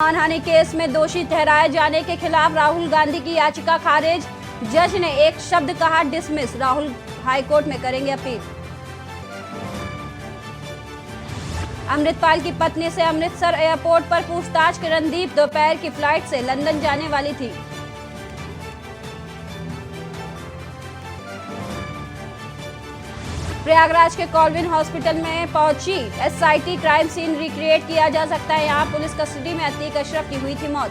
मानहानि केस में दोषी ठहराए जाने के खिलाफ राहुल गांधी की याचिका खारिज। जज ने एक शब्द कहा डिसमिस। राहुल हाईकोर्ट में करेंगे अपील। अमृतपाल की पत्नी से अमृतसर एयरपोर्ट पर पूछताछ। किरणदीप दोपहर की फ्लाइट से लंदन जाने वाली थी। प्रयागराज के कॉलविन हॉस्पिटल में पहुंची एसआईटी। क्राइम सीन रिक्रिएट किया जा सकता है। यहां पुलिस कस्टडी में अतीक अशरफ की हुई थी मौत।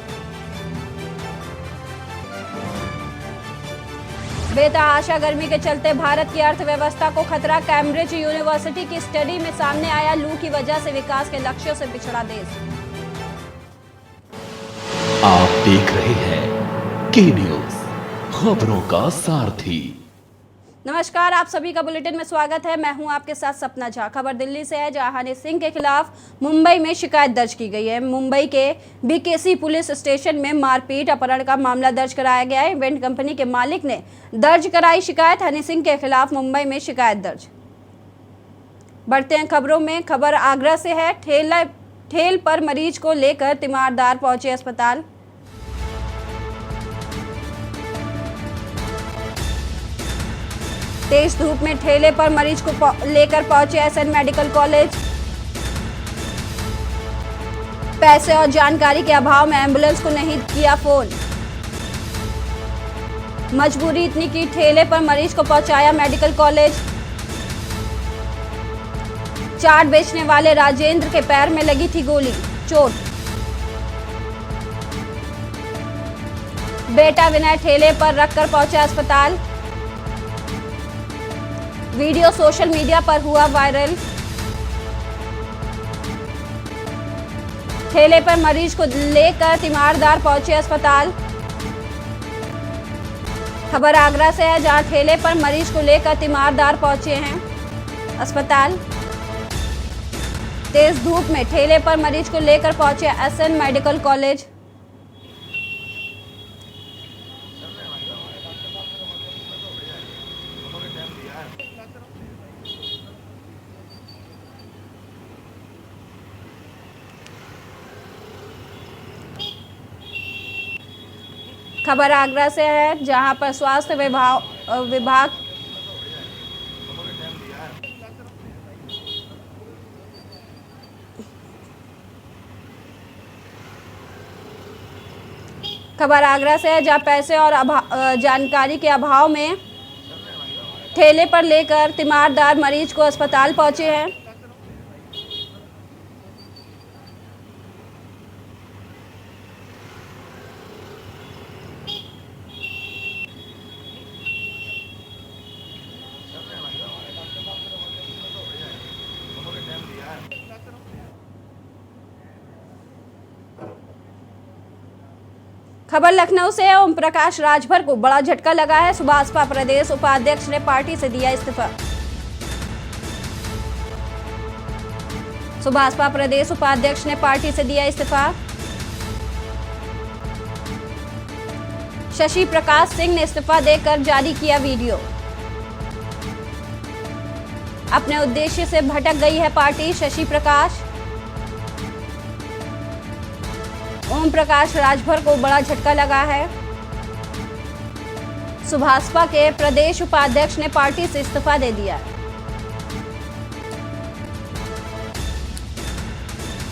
बेतहाशा गर्मी के चलते भारत की अर्थव्यवस्था को खतरा। कैम्ब्रिज यूनिवर्सिटी की स्टडी में सामने आया लू की वजह से विकास के लक्ष्यों से पिछड़ा देश। आप देख रहे हैं के न्यूज, खबरों का सारथी। नमस्कार, आप सभी का बुलेटिन में स्वागत है। मैं हूं आपके साथ सपना झा। खबर दिल्ली से है, जहां हनी सिंह के खिलाफ मुंबई में शिकायत दर्ज की गई है। मुंबई के बीकेसी पुलिस स्टेशन में मारपीट अपहरण का मामला दर्ज कराया गया है। इवेंट कंपनी के मालिक ने दर्ज कराई शिकायत। हनी सिंह के खिलाफ मुंबई में शिकायत दर्ज। बढ़ते हैं खबरों में। खबर आगरा से है। ठेल पर मरीज को लेकर तीमारदार पहुंचे अस्पताल। तेज धूप में ठेले पर मरीज को लेकर पहुंचे एसएन मेडिकल कॉलेज। पैसे और जानकारी के अभाव में एम्बुलेंस को नहीं किया फोन। मजबूरी इतनी की ठेले पर मरीज को पहुंचाया मेडिकल कॉलेज। चाट बेचने वाले राजेंद्र के पैर में लगी थी गोली, चोट। बेटा विनय ठेले पर रखकर पहुंचा अस्पताल। वीडियो सोशल मीडिया पर हुआ वायरल। ठेले पर मरीज को लेकर तीमारदार पहुंचे अस्पताल। खबर आगरा से है, जहां ठेले पर मरीज को लेकर तीमारदार पहुंचे हैं अस्पताल। तेज धूप में ठेले पर मरीज को लेकर पहुंचे एसएन मेडिकल कॉलेज। खबर आगरा से है, जहां पर स्वास्थ्य विभाग खबर आगरा से है, जहां पैसे और जानकारी के अभाव में ठेले पर लेकर तीमारदार मरीज को अस्पताल पहुंचे हैं। खबर लखनऊ से है। ओम प्रकाश राजभर को बड़ा झटका लगा है। सुभाषपा प्रदेश उपाध्यक्ष ने पार्टी से दिया इस्तीफा। सुभाषपा प्रदेश उपाध्यक्ष ने पार्टी से दिया इस्तीफा। शशि प्रकाश सिंह ने इस्तीफा देकर जारी किया वीडियो। अपने उद्देश्य से भटक गई है पार्टी। शशि प्रकाश। ओम प्रकाश राजभर को बड़ा झटका लगा है। सुभाषपा के प्रदेश उपाध्यक्ष ने पार्टी से इस्तीफा दे दिया।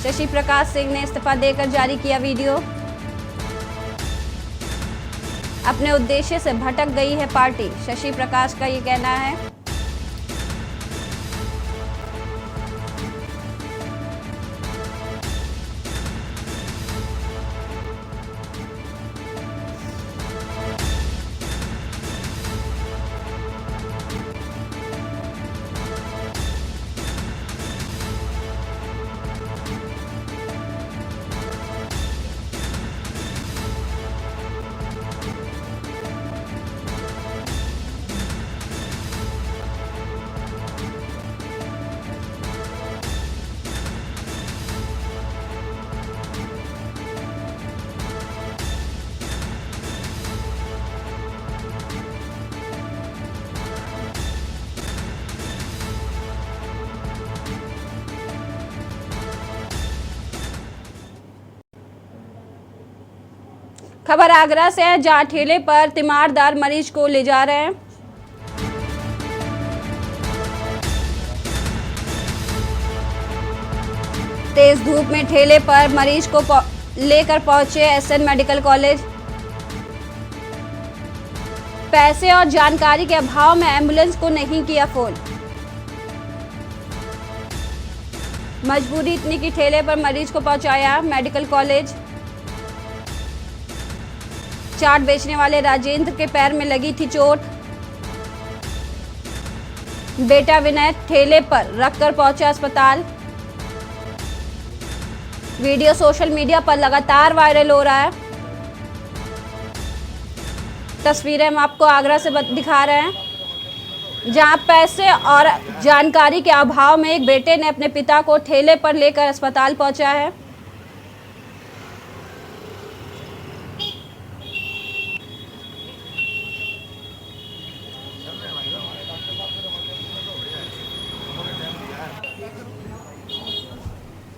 शशि प्रकाश सिंह ने इस्तीफा देकर जारी किया वीडियो। अपने उद्देश्य से भटक गई है पार्टी, शशि प्रकाश का ये कहना है। खबर आगरा से है, जहां ठेले पर तीमारदार मरीज को ले जा रहे हैं। तेज धूप में ठेले पर मरीज को लेकर पहुंचे एसएन मेडिकल कॉलेज। पैसे और जानकारी के अभाव में एम्बुलेंस को नहीं किया फोन। मजबूरी इतनी कि ठेले पर मरीज को पहुंचाया मेडिकल कॉलेज। चाट बेचने वाले राजेंद्र के पैर में लगी थी चोट। बेटा विनय ठेले पर रखकर पहुंचा अस्पताल। वीडियो सोशल मीडिया पर लगातार वायरल हो रहा है। तस्वीरें हम आपको आगरा से दिखा रहे हैं, जहां पैसे और जानकारी के अभाव में एक बेटे ने अपने पिता को ठेले पर लेकर अस्पताल पहुंचा है।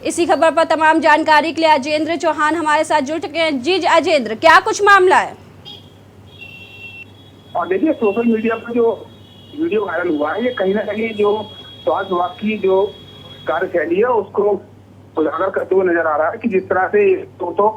इसी खबर पर तमाम जानकारी के लिए अजेंद्र चौहान हमारे साथ जुड़ चुके हैं। जी अजेंद्र, क्या कुछ मामला है? और देखिए, सोशल मीडिया पर जो वीडियो वायरल हुआ है, ये कहीं ना कहीं जो स्वास्थ्य विभाग की जो कार्यशैली है उसको उजागर करते हुए नजर आ रहा है कि जिस तरह से तो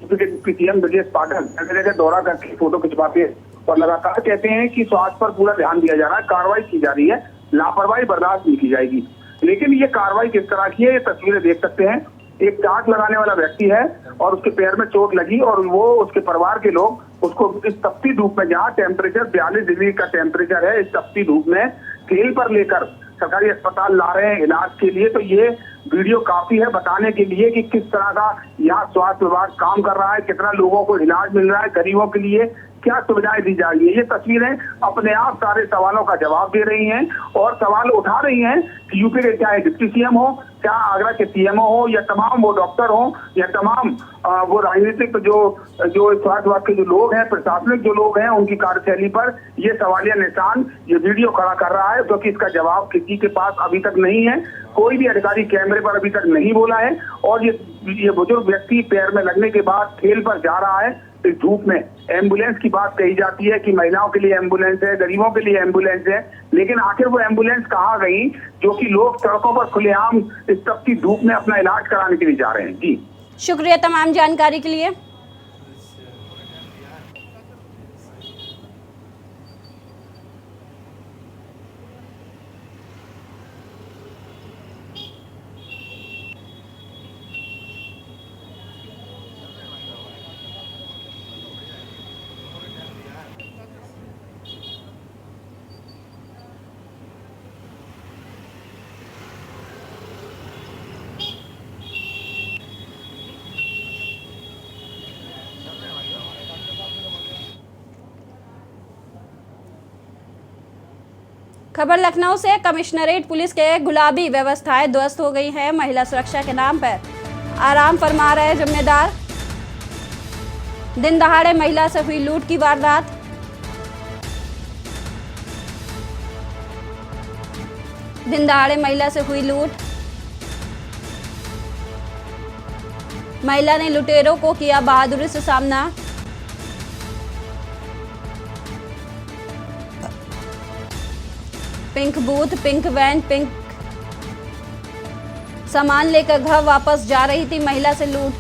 पीसीएम ब्रजेश पाठक जगह जगह दौरा करके फोटो खिंचवाते हैं और लगातार कहते हैं कि स्वास्थ्य पर पूरा ध्यान दिया जा रहा है, कार्रवाई की जा रही है, लापरवाही बर्दाश्त नहीं की जाएगी। लेकिन ये कार्रवाई किस तरह की है, ये तस्वीरें देख सकते हैं। एक चाट लगाने वाला व्यक्ति है और उसके पैर में चोट लगी और वो उसके परिवार के लोग उसको इस तपती धूप में, जहाँ टेम्परेचर 42 डिग्री का टेम्परेचर है, इस तपती धूप में खेल पर लेकर सरकारी अस्पताल ला रहे हैं इलाज के लिए। तो ये वीडियो काफी है बताने के लिए कि किस तरह का यहाँ स्वास्थ्य विभाग काम कर रहा है, कितना लोगों को इलाज मिल रहा है, गरीबों के लिए क्या सुविधाएं दी जा रही है। ये तस्वीरें अपने आप सारे सवालों का जवाब दे रही हैं और सवाल उठा रही हैं कि यूपी के चाहे डिप्टी सीएम हो, क्या आगरा के सीएमओ हो, या तमाम वो डॉक्टर हो, या तमाम वो राजनीतिक जो स्वास्थ्य विभाग के जो लोग हैं, प्रशासनिक जो लोग हैं, उनकी कार्यशैली पर ये सवालिया निशान ये वीडियो खड़ा कर रहा है, क्योंकि इसका जवाब किसी के पास अभी तक नहीं है। कोई भी अधिकारी कैमरे पर अभी तक नहीं बोला है और ये बुजुर्ग व्यक्ति पैर में लगने के बाद खेल पर जा रहा है इस धूप में। एम्बुलेंस की बात कही जाती है कि महिलाओं के लिए एम्बुलेंस है, गरीबों के लिए एम्बुलेंस है, लेकिन आखिर वो एम्बुलेंस कहाँ गई जो कि लोग सड़कों पर खुलेआम इस तपती धूप में अपना इलाज कराने के लिए जा रहे हैं। जी शुक्रिया तमाम जानकारी के लिए। खबर लखनऊ से, कमिश्नरेट पुलिस के गुलाबी व्यवस्थाएं ध्वस्त हो गई हैं। महिला सुरक्षा के नाम पर आराम फरमा रहे जिम्मेदार। दिन दहाड़े महिला से हुई लूट की वारदात। दिन दहाड़े महिला से हुई लूट। महिला ने लुटेरों को किया बहादुरी से सामना। Pink booth, pink van, pink सामान लेकर घर वापस जा रही थी महिला से लूट।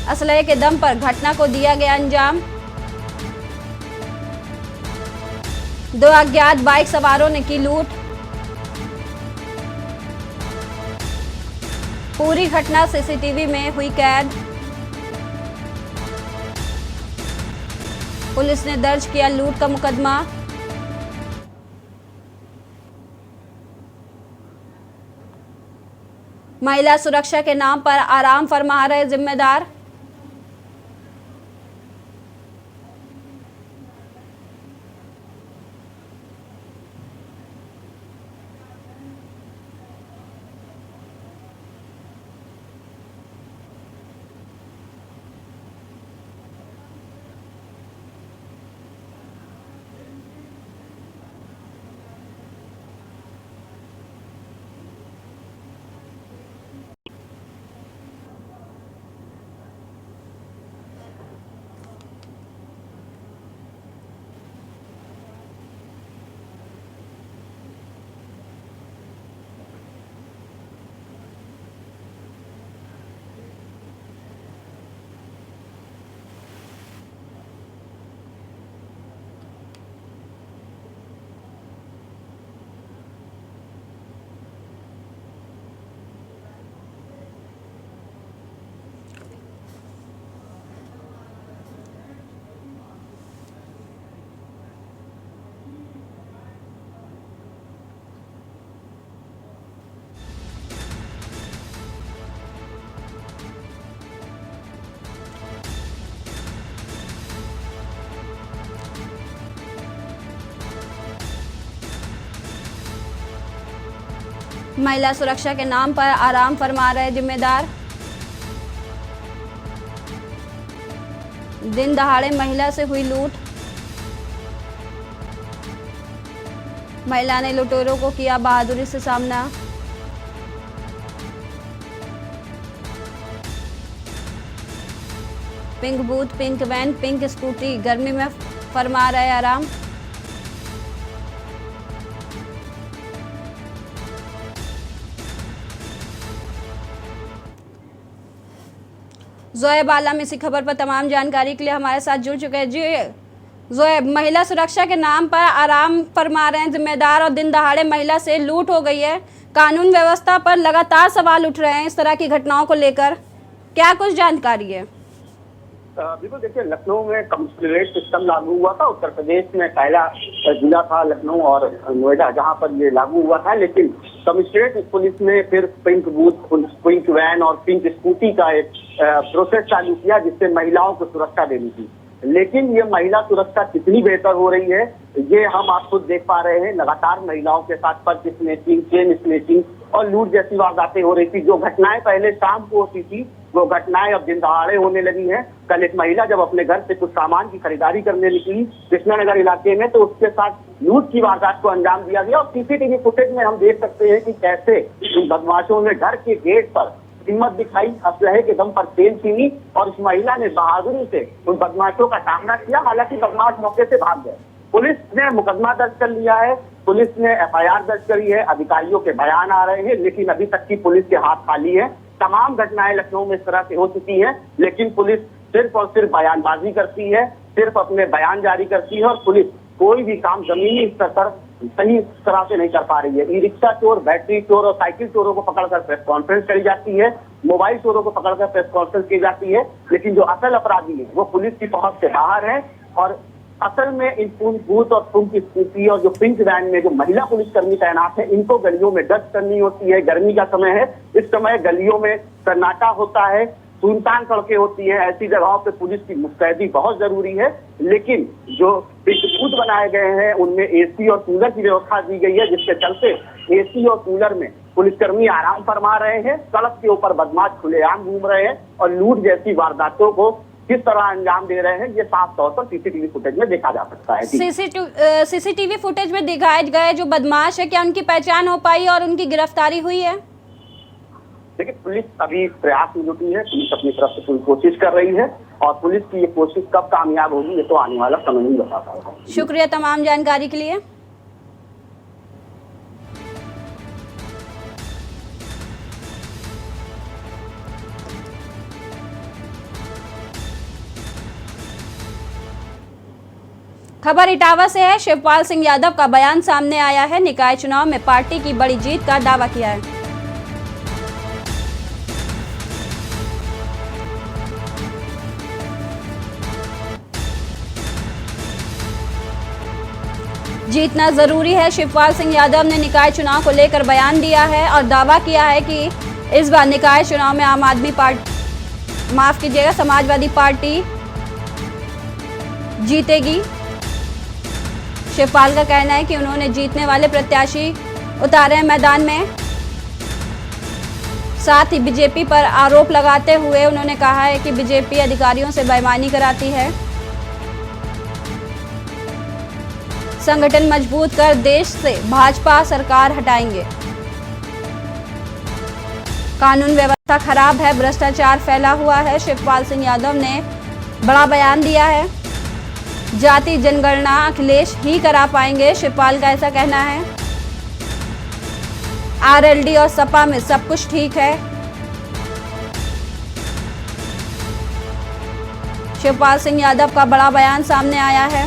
असलहे के दम पर घटना को दिया गया अंजाम। 2 अज्ञात बाइक सवारों ने की लूट। पूरी घटना सीसीटीवी में हुई कैद। पुलिस ने दर्ज किया लूट का मुकदमा। महिला सुरक्षा के नाम पर आराम फरमा रहे जिम्मेदार। महिला सुरक्षा के नाम पर आराम फरमा रहे जिम्मेदार। दिन दहाड़े महिला से हुई लूट। महिला ने लुटेरों को किया बहादुरी से सामना। Pink booth, pink van, pink scooty, गर्मी में फरमा रहे आराम। जोएब आलम इसी खबर पर तमाम जानकारी के लिए हमारे साथ जुड़ चुके हैं। जी जोएब, महिला सुरक्षा के नाम पर आराम फरमा रहे हैं जिम्मेदार और दिन दहाड़े महिला से लूट हो गई है। कानून व्यवस्था पर लगातार सवाल उठ रहे हैं इस तरह की घटनाओं को लेकर, क्या कुछ जानकारी है? बिल्कुल, देखिए, लखनऊ में कमिश्नरेट सिस्टम लागू हुआ था। उत्तर प्रदेश में पहला जिला था लखनऊ और नोएडा जहां पर ये लागू हुआ था, लेकिन कमिश्नरेट पुलिस ने फिर पिंक बूथ, पिंक वैन और पिंक स्कूटी का एक प्रोसेस चालू किया जिससे महिलाओं को सुरक्षा देनी थी। लेकिन ये महिला सुरक्षा कितनी बेहतर हो रही है ये हम आप खुद देख पा रहे हैं। लगातार महिलाओं के साथ पर्स स्नैचिंग, चेन स्नैचिंग और लूट जैसी वारदातें हो रही थी। जो घटनाएं पहले शाम को होती थी वो घटनाएं अब दिन दहाड़े होने लगी हैं। कल एक महिला जब अपने घर से कुछ सामान की खरीदारी करने निकली कृष्णानगर इलाके में, तो उसके साथ लूट की वारदात को अंजाम दिया गया। और सीसीटीवी फुटेज में हम देख सकते हैं कि कैसे बदमाशों ने घर के गेट पर हिम्मत दिखाई, असलहे के दम पर तेल छीनी और इस महिला ने बहादुरी से उन बदमाशों का सामना किया। हालांकि बदमाश मौके से भाग गए। पुलिस ने मुकदमा दर्ज कर लिया है, पुलिस ने एफआईआर दर्ज करी है, अधिकारियों के बयान आ रहे हैं, लेकिन अभी तक की पुलिस के हाथ खाली है। तमाम घटनाएं लखनऊ में इस तरह से हो चुकी हैं, लेकिन पुलिस सिर्फ और सिर्फ बयानबाजी करती है, सिर्फ अपने बयान जारी करती है और पुलिस कोई भी काम जमीनी स्तर पर सही तरह से नहीं कर पा रही है। ई रिक्शा चोर, बैटरी चोर और साइकिल चोरों को पकड़कर प्रेस कॉन्फ्रेंस करी जाती है, मोबाइल चोरों को पकड़कर प्रेस कॉन्फ्रेंस की जाती है, लेकिन जो असल अपराधी है वो पुलिस की पहुंच से बाहर है। और असल में इन पिंक बूथ और पिंक स्कूटी और जो पिंक वैन में जो महिला पुलिसकर्मी तैनात है, इनको गलियों में गश्त करनी होती है। गर्मी का समय है, इस समय गलियों में सन्नाटा होता है, सुनसान सड़कें होती हैं। ऐसी जगहों पे पुलिस की मुस्तैदी बहुत जरूरी है। लेकिन जो पिंक बूथ बनाए गए हैं उनमें एसी और कूलर की व्यवस्था दी गई है, जिसके चलते एसी और कूलर में पुलिसकर्मी आराम फरमा रहे हैं। सड़क के ऊपर बदमाश खुलेआम घूम रहे हैं और लूट जैसी वारदातों को किस तरह अंजाम दे रहे हैं ये साफ तौर पर सीसीटीवी फुटेज में देखा जा सकता है। सीसीटीवी फुटेज में दिखाए गए जो बदमाश है, क्या उनकी पहचान हो पाई और उनकी गिरफ्तारी हुई है? देखिए, पुलिस अभी प्रयास में जुटी है, पुलिस अपनी तरफ से पूरी कोशिश कर रही है और पुलिस की ये कोशिश कब कामयाब होगी ये तो आने वाला समय ही बता पाएगा। शुक्रिया तमाम जानकारी के लिए। खबर इटावा से है। शिवपाल सिंह यादव का बयान सामने आया है। निकाय चुनाव में पार्टी की बड़ी जीत का दावा किया है। जीतना जरूरी है, शिवपाल सिंह यादव ने निकाय चुनाव को लेकर बयान दिया है और दावा किया है कि इस बार निकाय चुनाव में आम आदमी पार्टी, माफ कीजिएगा, समाजवादी पार्टी जीतेगी। शिवपाल का कहना है कि उन्होंने जीतने वाले प्रत्याशी उतारे हैं मैदान में। साथ ही बीजेपी पर आरोप लगाते हुए उन्होंने कहा है कि बीजेपी अधिकारियों से बेईमानी कराती है। संगठन मजबूत कर देश से भाजपा सरकार हटाएंगे। कानून व्यवस्था खराब है, भ्रष्टाचार फैला हुआ है। शिवपाल सिंह यादव ने बड़ा बयान दिया है। जाति जनगणना अखिलेश ही करा पाएंगे, शिवपाल का ऐसा कहना है। आरएलडी और सपा में सब कुछ ठीक है। शिवपाल सिंह यादव का बड़ा बयान सामने आया है।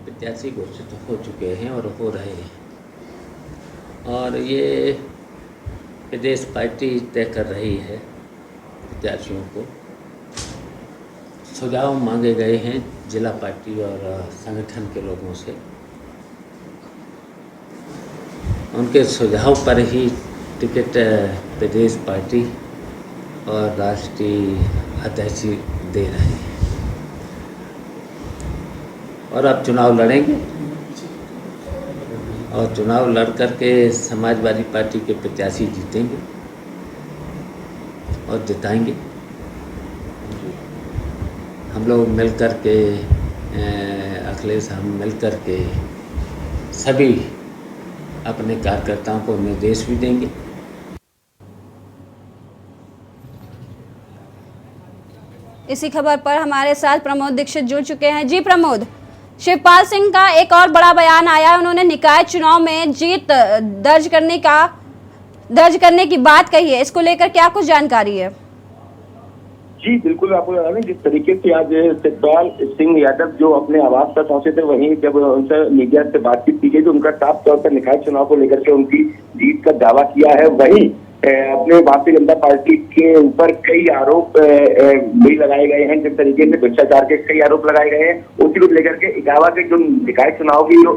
प्रत्याशी घोषित हो चुके हैं और हो रहे हैं और ये प्रदेश पार्टी तय कर रही है। प्रत्याशियों को सुझाव मांगे गए हैं जिला पार्टी और संगठन के लोगों से। उनके सुझाव पर ही टिकट प्रदेश पार्टी और राष्ट्रीय अध्यक्ष दे रहे हैं। और अब चुनाव लड़ेंगे और चुनाव लड़ कर के समाजवादी पार्टी के प्रत्याशी जीतेंगे और जिताएंगे। हम लोग मिल कर के अखिलेश हम मिल कर के सभी अपने कार्यकर्ताओं को निर्देश भी देंगे। इसी खबर पर हमारे साथ प्रमोद दीक्षित जुड़ चुके हैं। जी प्रमोद, शिवपाल सिंह का एक और बड़ा बयान आया, उन्होंने निकाय चुनाव में जीत दर्ज करने की बात कही है, इसको लेकर क्या कुछ जानकारी है? जी बिल्कुल, आपको बता दें जिस तरीके से आज शिवपाल सिंह यादव जो अपने आवास पर पहुंचे थे, वहीं जब उनसे मीडिया से बातचीत की गई तो उनका साफ तौर पर निकाय चुनाव को लेकर के उनकी जीत का दावा किया है। वहीं अपने भारतीय जनता पार्टी के ऊपर कई आरोप भी लगाए गए हैं, जिस तरीके से भ्रष्टाचार के कई आरोप लगाए गए हैं, उसी को लेकर के इटावा के जो निकाय चुनाव की जो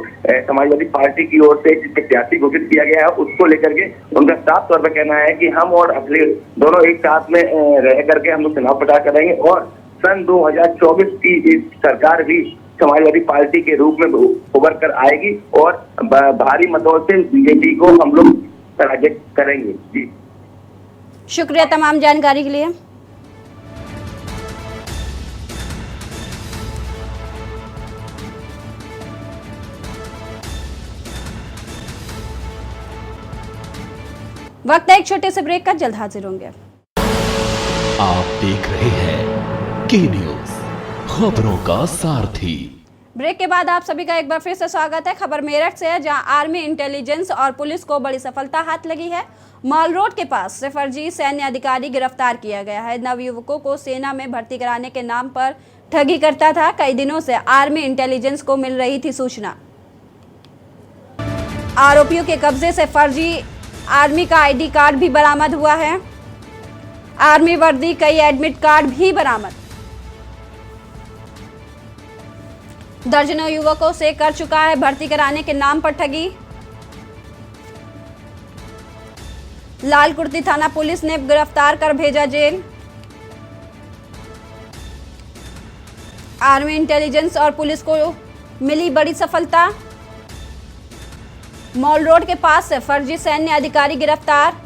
समाजवादी पार्टी की ओर से प्रत्याशी घोषित किया गया है, उसको लेकर के उनका साफ तौर पर कहना है कि हम और अखिलेश दोनों एक साथ में रह करके हम लोग चुनाव प्रचार करेंगे और सन 2024 की सरकार भी समाजवादी पार्टी के रूप में उभर कर आएगी और भारी मतों से बीजेपी को हम लोग पराजित करेंगे। जी शुक्रिया तमाम जानकारी के लिए। वक्त है एक छोटे से ब्रेक का, जल्द हाजिर होंगे। आप देख रहे हैं के न्यूज, खबरों का सारथी। ब्रेक के बाद आप सभी का एक बार फिर से स्वागत है। खबर मेरठ से है, जहां आर्मी, इंटेलिजेंस और पुलिस को बड़ी सफलता हाथ लगी है। मॉल रोड के पास से फर्जी सैन्य अधिकारी गिरफ्तार किया गया है। नवयुवकों को सेना में भर्ती कराने के नाम पर ठगी करता था। कई दिनों से आर्मी, इंटेलिजेंस को मिल रही थी सूचना। आरोपियों के कब्जे से फर्जी आर्मी का आईडी कार्ड भी बरामद हुआ है। आर्मी वर्दी, कई एडमिट कार्ड भी बरामद। दर्जनों युवकों से कर चुका है भर्ती कराने के नाम पर ठगी। लालकुर्ती थाना पुलिस ने गिरफ्तार कर भेजा जेल। आर्मी, इंटेलिजेंस और पुलिस को मिली बड़ी सफलता। मॉल रोड के पास से फर्जी सैन्य अधिकारी गिरफ्तार।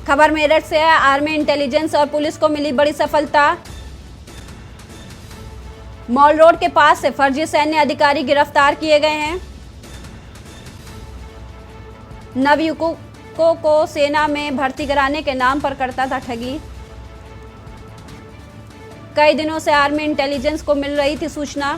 खबर मेरठ से है, आर्मी, इंटेलिजेंस और पुलिस को मिली बड़ी सफलता। मॉल रोड के पास से फर्जी सैन्य अधिकारी गिरफ्तार किए गए हैं। नवयुवकों को सेना में भर्ती कराने के नाम पर करता था ठगी। कई दिनों से आर्मी, इंटेलिजेंस को मिल रही थी सूचना।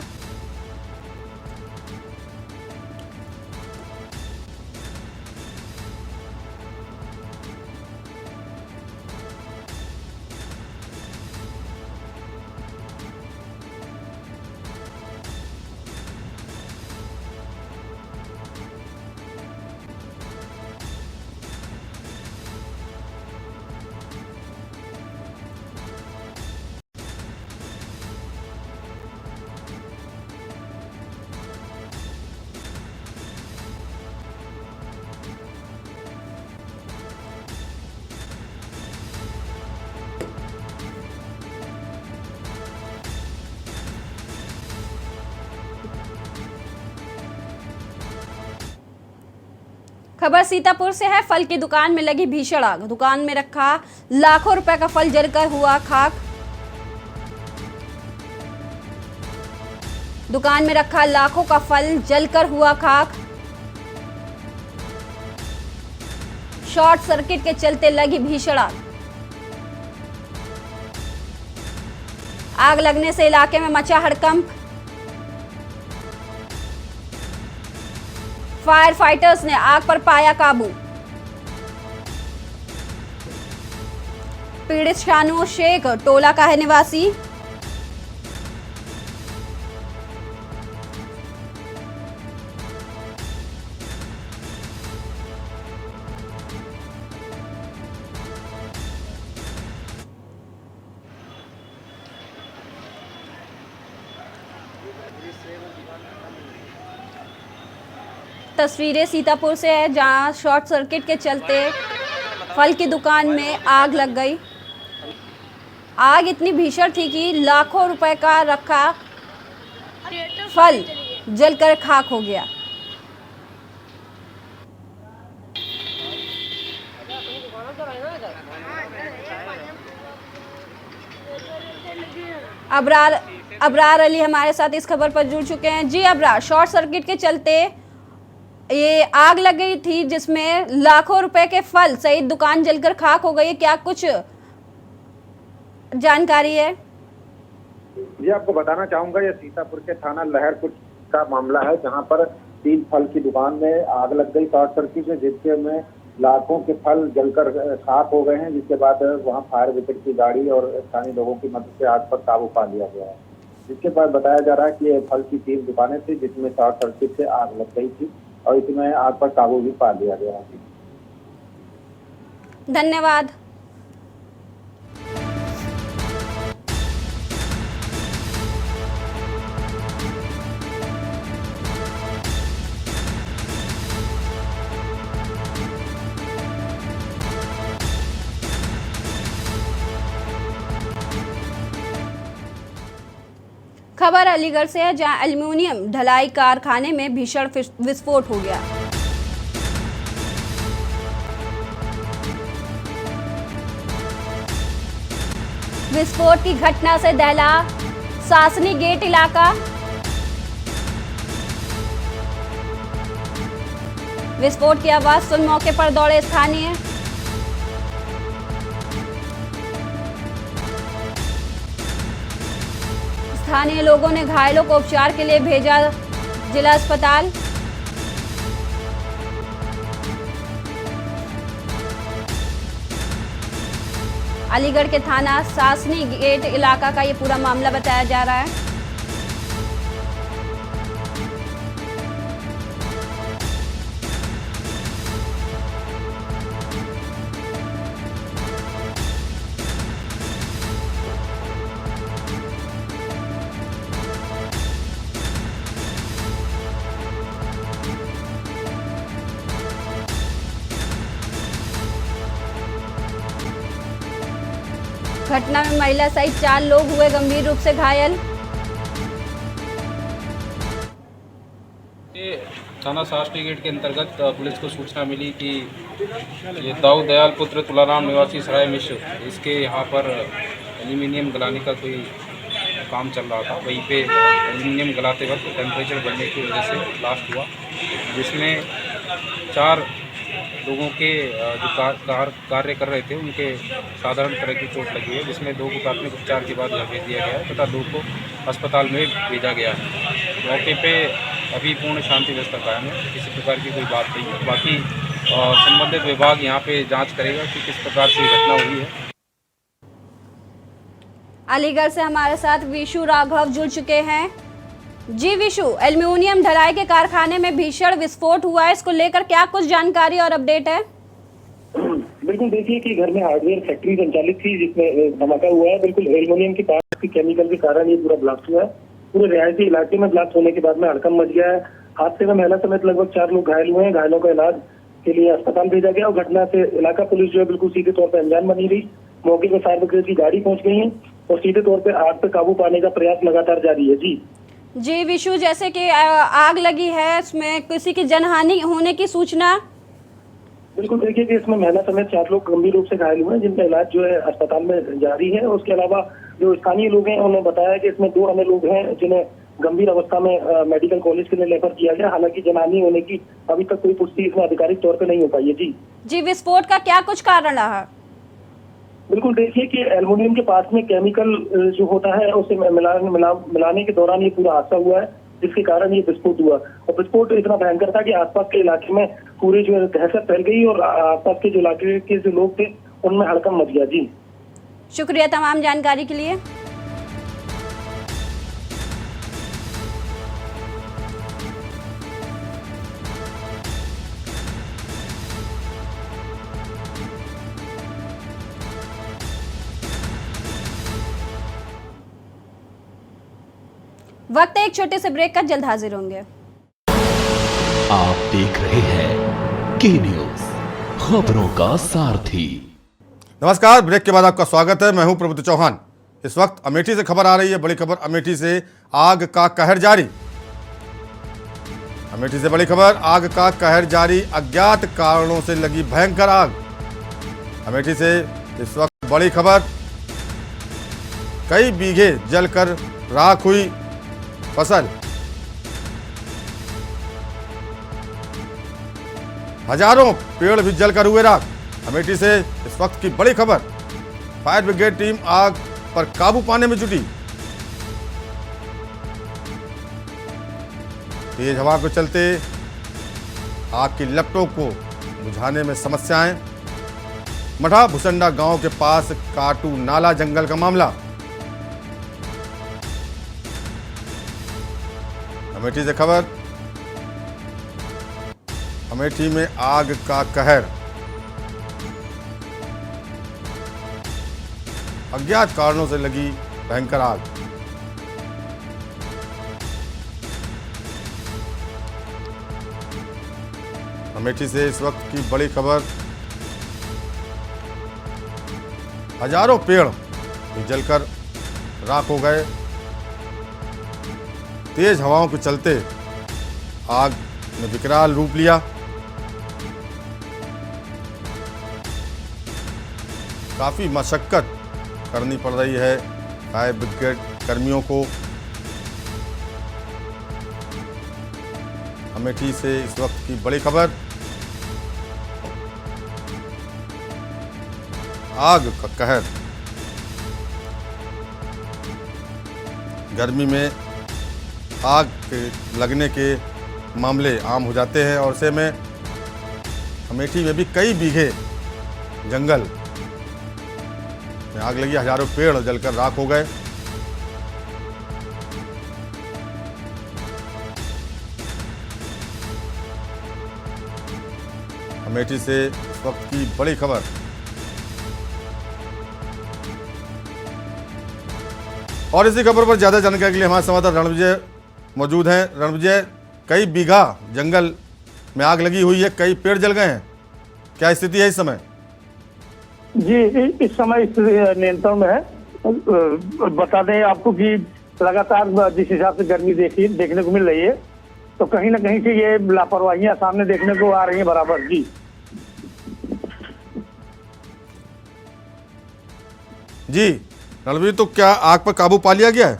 खबर सीतापुर से है। फल की दुकान में लगी भीषण आग। दुकान में रखा लाखों रुपए का फल जलकर हुआ खाक। दुकान में रखा लाखों का फल जलकर हुआ खाक। शॉर्ट सर्किट के चलते लगी भीषण आग। आग लगने से इलाके में मचा हड़कंप। फायर फाइटर्स ने आग पर पाया काबू। पीड़ित शानू शेख टोला का है निवासी। तस्वीरें सीतापुर से है, जहां शॉर्ट सर्किट के चलते फल की दुकान में आग लग गई। आग इतनी भीषण थी कि लाखों रुपए का रखा फल जलकर खाक हो गया। अबरार अली हमारे साथ इस खबर पर जुड़ चुके हैं। जी अबरार, शॉर्ट सर्किट के चलते ये आग लग गई थी जिसमें लाखों रुपए के फल सहित दुकान जलकर खाक हो गई, क्या कुछ जानकारी है? जी आपको बताना चाहूंगा, ये सीतापुर के थाना लहरपुर का मामला है, जहां पर 3 फल की दुकान में आग लग गई शॉर्ट सर्किट में, जिसके में लाखों के फल जलकर खाक हो गए हैं। जिसके बाद वहां फायर ब्रिगेड की गाड़ी और स्थानीय लोगों की मदद से आग पर काबू पा लिया गया है। जिसके बाद बताया जा रहा है कि ये फल की 3 दुकानें थी जिसमें शॉर्ट सर्किट से आग लग गई थी और इसमें आग पर काबू भी पा लिया गया है। धन्यवाद। खबर अलीगढ़ से है, जहां एल्युमिनियम ढलाई कारखाने में भीषण विस्फोट हो गया। विस्फोट की घटना से दहला सासनी गेट इलाका। विस्फोट की आवाज सुन मौके पर दौड़े स्थानीय। स्थानीय लोगों ने घायलों को उपचार के लिए भेजा जिला अस्पताल। अलीगढ़ के थाना सासनी गेट इलाका का ये पूरा मामला बताया जा रहा है। घटना में महिला सहित 4 लोग हुए गंभीर रूप से घायल। थाना सासनी गेट के अंतर्गत पुलिस को सूचना मिली कि ये दाऊ दयाल पुत्र तुलाराम निवासी सराय मिश्र, इसके यहाँ पर एल्यूमिनियम गलाने का कोई काम चल रहा था। वहीं पे एल्यूमिनियम गलाते वक्त टेम्परेचर बढ़ने की वजह से ब्लास्ट हुआ, जिसमें 4 लोगों के जो कार्य कर रहे थे उनके साधारण तरह की चोट लगी है, जिसमें 2 को प्राथमिक उपचार के बाद घर भेज दिया गया है तथा 2 को अस्पताल में भेजा गया है। मौके पे अभी पूर्ण शांति व्यवस्था कायम है, किसी प्रकार की कोई बात नहीं है। बाकी संबंधित विभाग यहाँ पे जांच करेगा कि किस प्रकार से घटना हुई है। अलीगढ़ से हमारे साथ विशु राघव जुड़ चुके हैं। जी विशु, एल्युमिनियम ढलाई के कारखाने में भीषण विस्फोट हुआ है, इसको लेकर क्या कुछ जानकारी और अपडेट है? बिल्कुल, देखिए कि घर में हार्डवेयर फैक्ट्री संचालित थी जिसमें धमाका हुआ है। बिल्कुल एल्युमिनियम की पार्ट की केमिकल के कारण ये पूरा ब्लास्ट हुआ है। पूरे रिहायशी इलाके में ब्लास्ट होने के बाद में हड़कंप मच गया है। हादसे में महिला समेत लगभग 4 लोग घायल हुए हैं। घायलों का इलाज के लिए अस्पताल भेजा गया और घटना से इलाका पुलिस जो है बिल्कुल सीधे तौर पर अनजान बनी रही। मौके पर फायर ब्रिगेड की गाड़ी पहुंच गई है और सीधे तौर पर आग पर काबू पाने का प्रयास लगातार जारी है। जी विशु, जैसे कि आग लगी है, इसमें किसी की जनहानि होने की सूचना? बिल्कुल, देखिए कि इसमें महिला समेत 4 लोग गंभीर रूप से घायल हुए हैं, जिनका इलाज जो है अस्पताल में जारी है। उसके अलावा जो स्थानीय लोग हैं उन्होंने बताया कि इसमें 2 अन्य लोग हैं जिन्हें गंभीर अवस्था में मेडिकल कॉलेज के लिए रेफर किया गया। हालांकि जनहानि होने की अभी तक कोई पुष्टि इसमें आधिकारिक तौर पर नहीं हो पाई है। जी, विस्फोट का क्या कुछ कारण रहा? बिल्कुल, देखिए कि एल्युमिनियम के पास में केमिकल जो होता है उसे मिलाने के दौरान ये पूरा हादसा हुआ है, जिसके कारण ये विस्फोट हुआ। और विस्फोट इतना भयंकर था कि आसपास के इलाके में पूरे जो है दहशत फैल गई और आसपास के जो इलाके के जो लोग थे उनमें हड़कंप मच गया। जी, शुक्रिया तमाम जानकारी के लिए। वक्त है एक छोटे से ब्रेक का, जल्द हाजिर होंगे। आप देख रहे हैं के न्यूज, खबरों का सारथी। नमस्कार, ब्रेक के बाद आपका स्वागत है। मैं हूं प्रभुत चौहान। इस वक्त अमेठी से खबर आ रही है, बड़ी खबर अमेठी से, आग का कहर जारी। अमेठी से बड़ी खबर, आग का कहर जारी, अज्ञात कारणों से लगी भयंकर आग। अमेठी से इस वक्त बड़ी खबर, कई बीघे जलकर राख हुई फसल, हजारों पेड़ भी जलकर हुए राख। अमेठी से इस वक्त की बड़ी खबर, फायर ब्रिगेड टीम आग पर काबू पाने में जुटी। तेज हवा के चलते आग की लपटों को बुझाने में समस्याएं। मठा भुसंडा गांव के पास काटू नाला जंगल का मामला। अमेठी से खबर, अमेठी में आग का कहर, अज्ञात कारणों से लगी भयंकर आग। अमेठी से इस वक्त की बड़ी खबर, हजारों पेड़ जलकर राख हो गए। तेज हवाओं के चलते आग ने विकराल रूप लिया। काफी मशक्कत करनी पड़ रही है फायर ब्रिगेड कर्मियों को। अमेठी से इस वक्त की बड़ी खबर, आग का कहर। गर्मी में आग के लगने के मामले आम हो जाते हैं और ऐसे में अमेठी में भी कई बीघे जंगल में आग लगी, हजारों पेड़ जलकर राख हो गए। अमेठी से इस वक्त की बड़ी खबर, और इसी खबर पर ज्यादा जानकारी के लिए हमारे संवाददाता रणविजय मौजूद हैं। रणविजय, कई बीघा जंगल में आग लगी हुई है, कई पेड़ जल गए हैं, क्या स्थिति है इस समय? जी, इस समय स्थिति नियंत्रण में है। बता दें आपको कि लगातार जिस हिसाब से गर्मी देखने को मिल रही है, तो कहीं ना कहीं से ये लापरवाहियां सामने देखने को आ रही हैं बराबर। जी रणवीर, तो क्या आग पर काबू पा लिया गया है?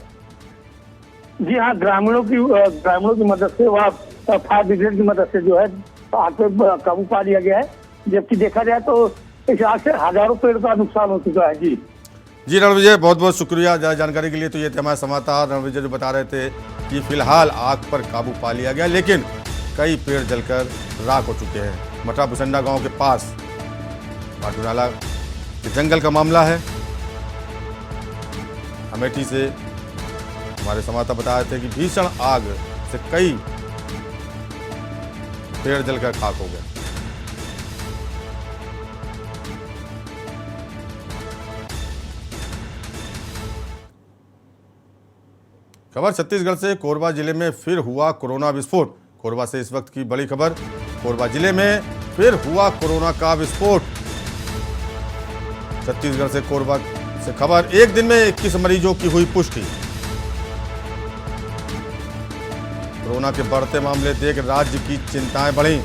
जी हाँ, ग्रामीणों की मदद से, वह फायर ब्रिगेड की मदद से जो है आग पर काबू पा लिया गया है। जबकि देखा जाए तो इस आग से हजारों पेड़ का नुकसान हो चुका है। जी रणविजय, बहुत बहुत शुक्रिया जानकारी के लिए। तो ये थे हमारे संवाददाता रणविजय जो बता रहे थे कि फिलहाल आग पर काबू पा लिया गया, लेकिन कई पेड़ जलकर राख हो चुके हैं। मठा भुसंडा गांव के पास काटू नाला के जंगल का मामला है। अमेठी से हमारे संवाददाता बता रहे थे कि भीषण आग से कई पेड़ जलकर खाक हो गए। खबर छत्तीसगढ़ से, कोरबा जिले में फिर हुआ कोरोना विस्फोट। कोरबा से इस वक्त की बड़ी खबर, कोरबा जिले में फिर हुआ कोरोना का विस्फोट। छत्तीसगढ़ से कोरबा से खबर, एक दिन में 21 मरीजों की हुई पुष्टि। कोरोना के बढ़ते मामले देख राज्य की चिंताएं बढ़ी।